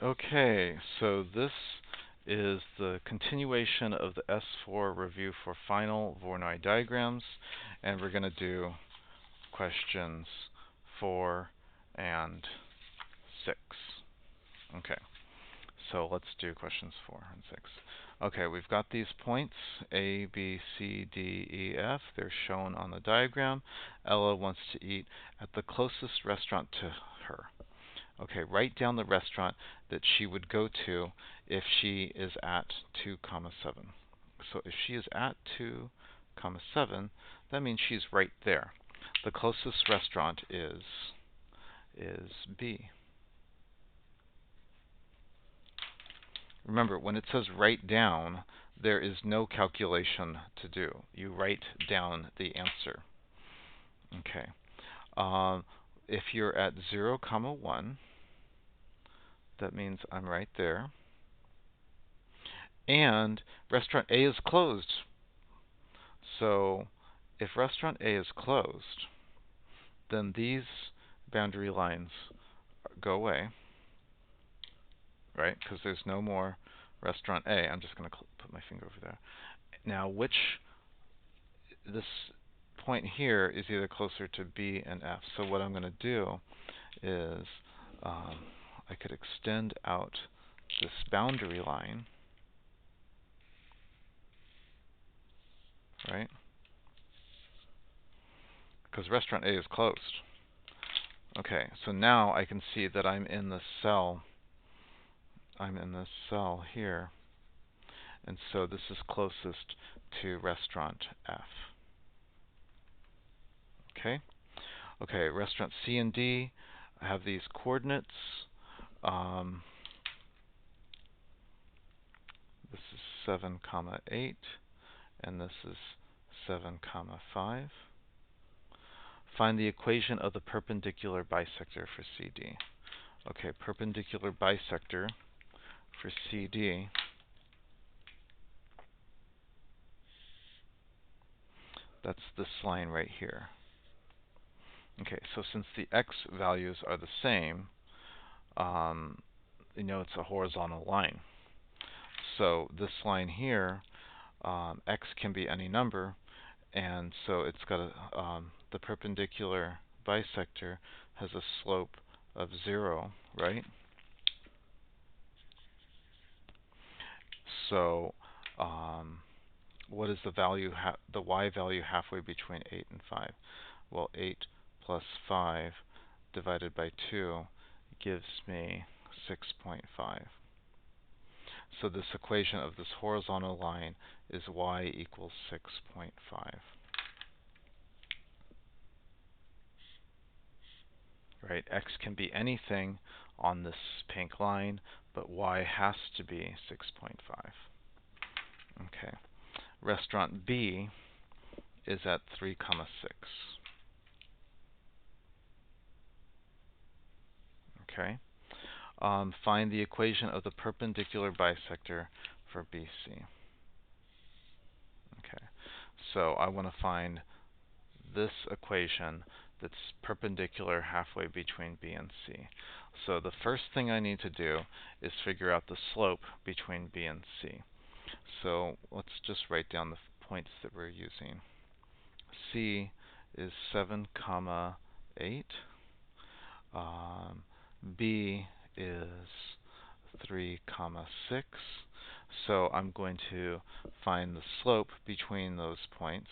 Okay, so this is the continuation of the S4 review for final Voronoi diagrams, and we're going to do questions 4 and 6. Okay, so let's do questions 4 and 6. Okay, we've got these points, A, B, C, D, E, F. They're shown on the diagram. Ella wants to eat at the closest restaurant to her. Okay, write down the restaurant that she would go to if she is at 2, 7. So if she is at 2, 7, that means she's right there. The closest restaurant is B. Remember, when it says write down, there is no calculation to do. You write down the answer. Okay. If you're at 0, 1, that means I'm right there. And restaurant A is closed. So if restaurant A is closed, then these boundary lines go away, right? Because there's no more restaurant A. I'm just going to put my finger over there. Now, this point here is either closer to B and F. So what I'm going to do is I could extend out this boundary line, right? Because restaurant A is closed. Okay, so now I can see that I'm in the cell. I'm in this cell here. And so this is closest to restaurant F. Okay? Okay, restaurant C and D have these coordinates. This is 7, 8, and this is 7, 5. Find the equation of the perpendicular bisector for CD. Okay, perpendicular bisector for CD that's this line right here. Okay, so since the x values are the same, it's a horizontal line. So this line here, x can be any number, and so it's got the perpendicular bisector has a slope of 0, right? So what is the value, the y value halfway between 8 and 5? Well, 8 plus 5 divided by 2 gives me 6.5. So this equation of this horizontal line is y equals 6.5. Right? X can be anything on this pink line, but y has to be 6.5. Okay. Restaurant B is at 3, 6. Okay. Find the equation of the perpendicular bisector for BC. Okay. So I want to find this equation that's perpendicular halfway between B and C. So the first thing I need to do is figure out the slope between B and C. So let's just write down the points that we're using. C is 7, 8. B is 3, 6. So I'm going to find the slope between those points.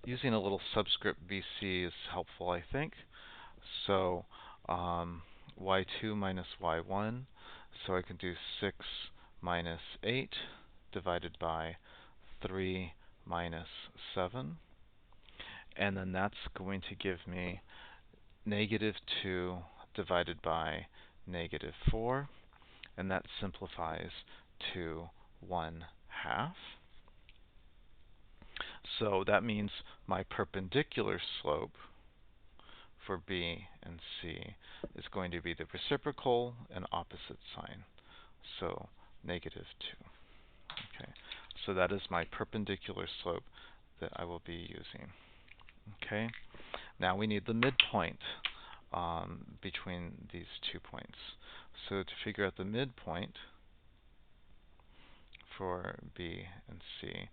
Using a little subscript BC is helpful, I think. So y2 minus y1. So I can do 6 minus 8 divided by 3 minus 7. And then that's going to give me negative 2 divided by negative 4. And that simplifies to 1/2. So that means my perpendicular slope for B and C is going to be the reciprocal and opposite sign. So negative 2. Okay, so that is my perpendicular slope that I will be using. Okay, now we need the midpoint. between these 2 points. So to figure out the midpoint for B and C,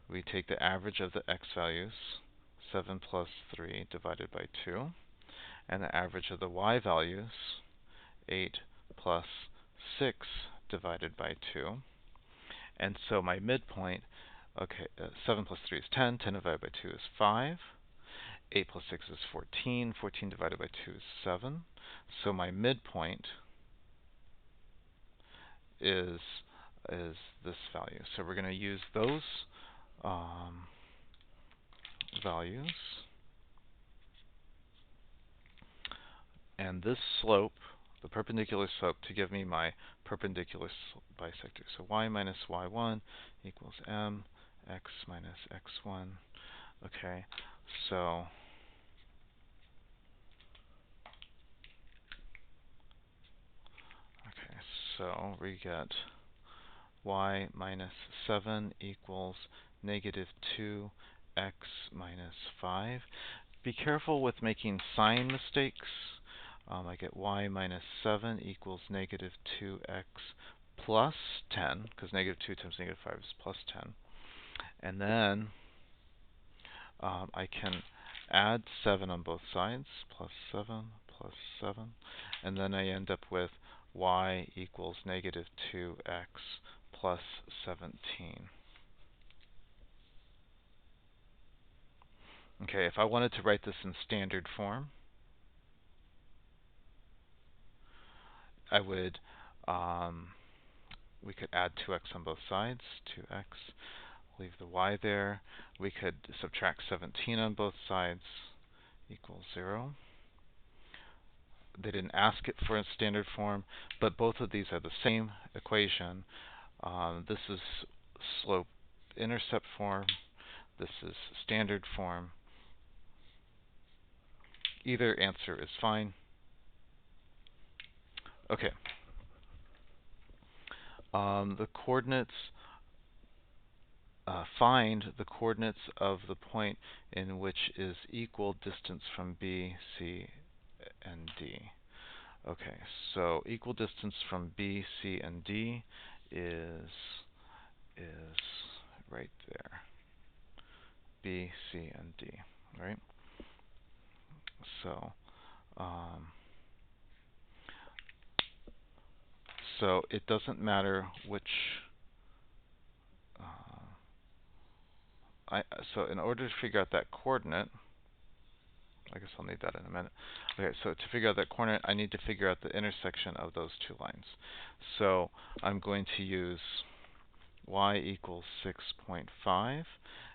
we take the average of the x values, 7 plus 3 divided by 2, and the average of the y values, 8 plus 6 divided by 2. And so my midpoint, 7 plus 3 is 10, 10 divided by 2 is 5, 8 plus 6 is 14, 14 divided by 2 is 7. So my midpoint is this value. So we're going to use those values. And this slope, the perpendicular slope, to give me my perpendicular bisector. So y minus y1 equals m, x minus x1. Okay, so we get y minus 7 equals negative 2x minus 5. Be careful with making sign mistakes. I get y minus 7 equals negative 2x plus 10, because negative 2 times negative 5 is plus 10. And then I can add 7 on both sides, plus 7, plus 7. And then I end up with y equals negative 2x plus 17. Okay, if I wanted to write this in standard form, I would, we could add 2x on both sides, 2x, leave the y there. We could subtract 17 on both sides, equals 0. They didn't ask it for a standard form, but both of these are the same equation. This is slope-intercept form. This is standard form. Either answer is fine. Okay. The coordinates, find the coordinates of the point in which is equal distance from B, C, and D. Okay, so equal distance from B, C, and D is right there. B, C, and D, right? So, so it doesn't matter which. So in order to figure out that coordinate, I guess I'll need that in a minute. Okay, so to figure out that coordinate, I need to figure out the intersection of those two lines. So I'm going to use y equals 6.5,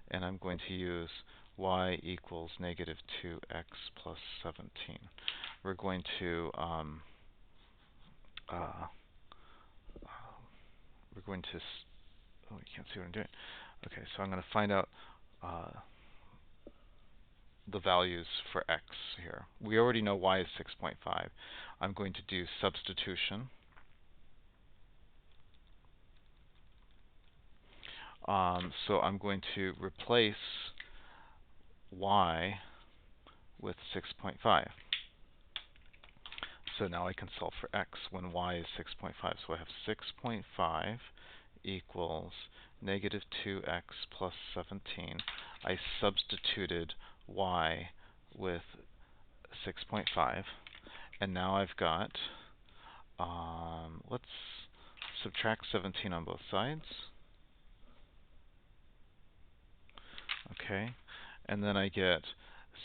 and I'm going to use y equals negative 2x plus 17. We're going to oh, you can't see what I'm doing. Okay, so I'm going to find out the values for x here. We already know y is 6.5. I'm going to do substitution. So I'm going to replace y with 6.5. So now I can solve for x when y is 6.5. So I have 6.5 equals negative 2x plus 17. I substituted y with 6.5. And now I've got, let's subtract 17 on both sides. Okay, and then I get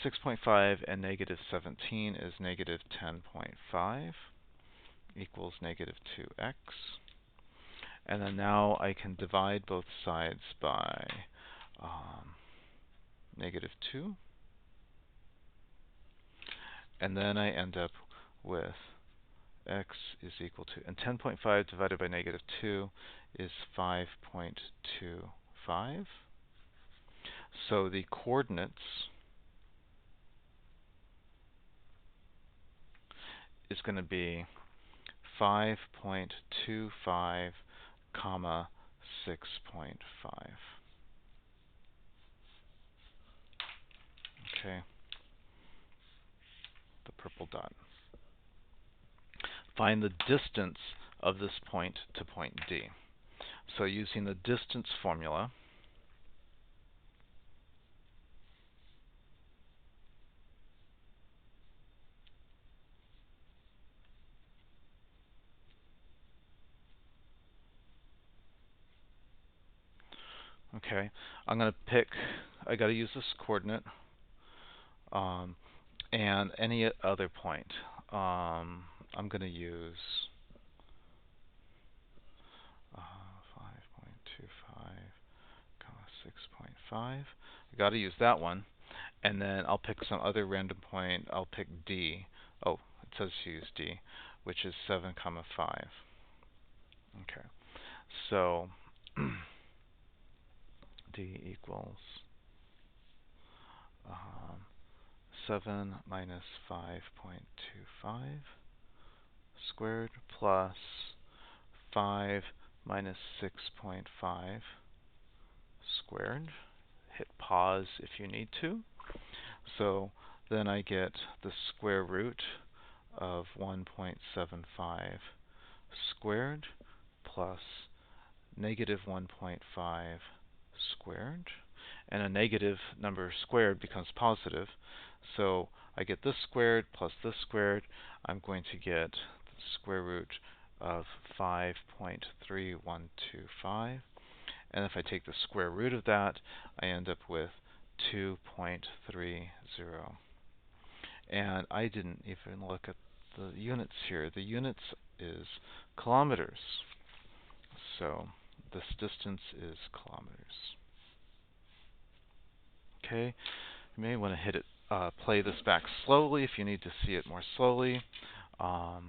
6.5 and negative 17 is negative 10.5 equals negative 2x. And then now I can divide both sides by negative 2. And then I end up with x is equal to, and 10.5 divided by negative 2 is 5.25. So the coordinates is going to be 5.25, comma 6.5. Okay, the purple dot. find the distance of this point to point D. So using the distance formula, okay, I'm going to pick, I got to use this coordinate, and any other point. I'm going to use 5.25, 6.5. I got to use that one, and then I'll pick some other random point. I'll pick D. Oh, it says use D, which is 7, 5. Okay, so D equals 7 minus 5.25 squared plus 5 minus 6.5 squared. Hit pause if you need to. So then I get the square root of 1.75 squared plus negative 1.5 squared. And a negative number squared becomes positive. So I get this squared plus this squared. I'm going to get the square root of 5.3125. And if I take the square root of that, I end up with 2.30. And I didn't even look at the units here. The units is kilometers. So this distance is kilometers. Okay, you may want to hit it, play this back slowly if you need to see it more slowly, or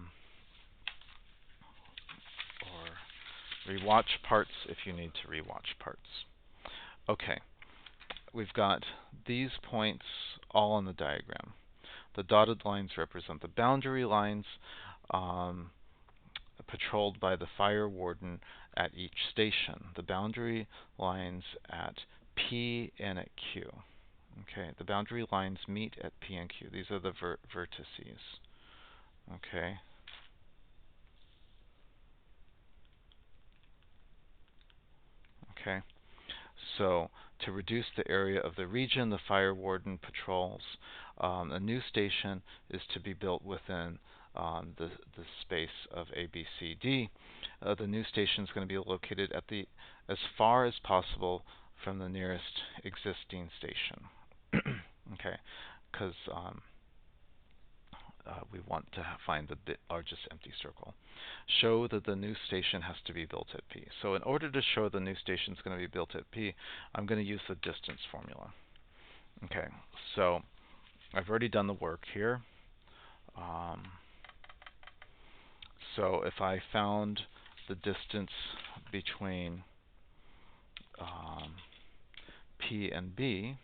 rewatch parts if you need to rewatch parts. Okay, we've got these points all on the diagram. The dotted lines represent the boundary lines patrolled by the fire warden at each station. The boundary lines at P and at Q. Okay, the boundary lines meet at P and Q. These are the vertices. Okay. Okay. So to reduce the area of the region the fire warden patrols, a new station is to be built within the space of A, B, C, D. The new station is going to be located at the as far as possible from the nearest existing station. Okay, because we want to find the largest empty circle. Show that the new station has to be built at P. So in order to show the new station is going to be built at P, I'm going to use the distance formula. Okay, so I've already done the work here. So if I found the distance between P and B,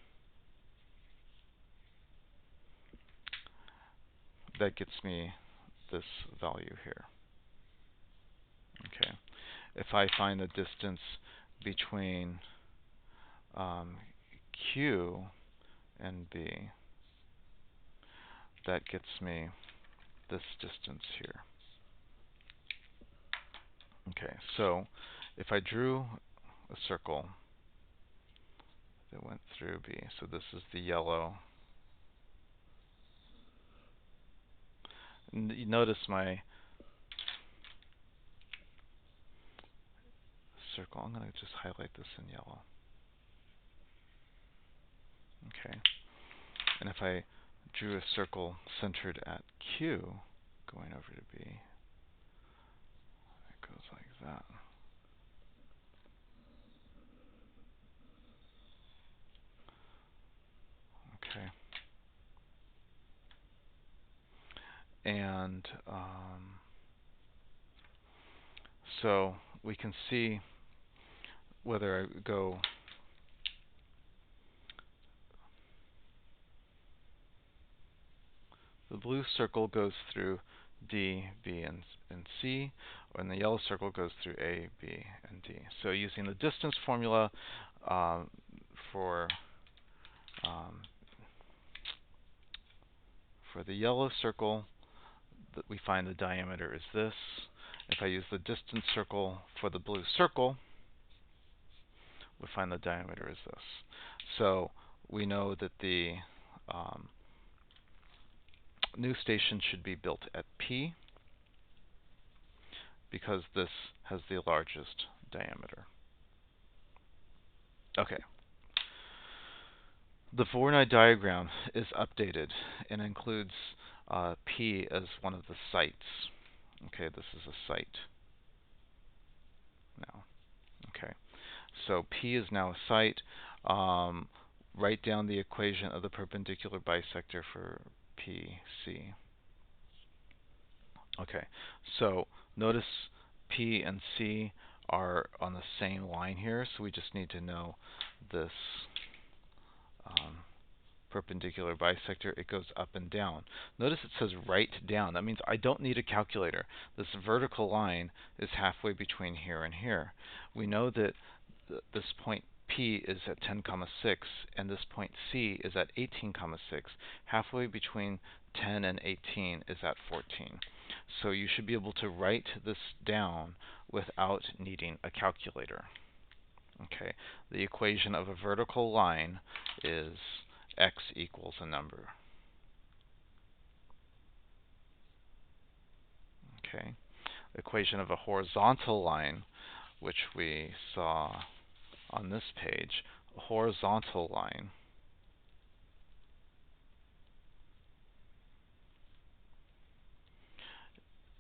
that gets me this value here. Okay. If I find the distance between Q and B, that gets me this distance here. Okay, so if I drew a circle that went through B, so this is the yellow. And you notice my circle. I'm going to just highlight this in yellow. Okay, and if I drew a circle centered at Q, going over to B, it goes like that. Okay. And so we can see whether I go the blue circle goes through D, B, and C, and the yellow circle goes through A, B, and D. So using the distance formula for the yellow circle, we find the diameter is this. If I use the distance circle for the blue circle, we find the diameter is this. So we know that the new station should be built at P because this has the largest diameter. Okay. The Voronoi diagram is updated and includes P as one of the sites. Okay, this is a site now. Okay, so P is now a site. Write down the equation of the perpendicular bisector for PC. Okay, so notice P and C are on the same line here, so we just need to know this perpendicular bisector. It goes up and down. Notice it says write down. That means I don't need a calculator. This vertical line is halfway between here and here. We know that this point P is at 10,6 and this point C is at 18,6. Halfway between 10 and 18 is at 14. So you should be able to write this down without needing a calculator. Okay, the equation of a vertical line is x equals a number. Okay, the equation of a horizontal line, which we saw on this page, a horizontal line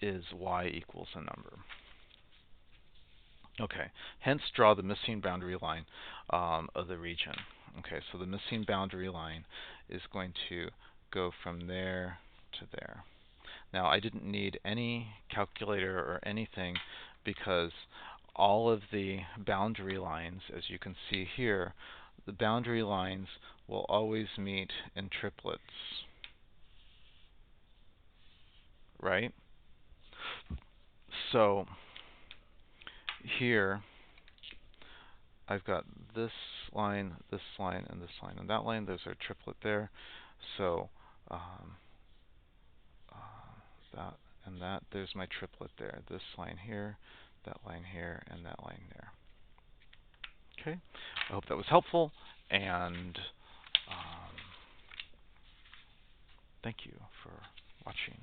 is y equals a number. Okay, hence draw the missing boundary line of the region. Okay, so the missing boundary line is going to go from there to there. Now, I didn't need any calculator or anything because all of the boundary lines, as you can see here, the boundary lines will always meet in triplets, right? So here I've got this line, and this line, and that line. Those are a triplet there. So that and that. There's my triplet there. This line here, that line here, and that line there. Okay. I hope that was helpful, and thank you for watching.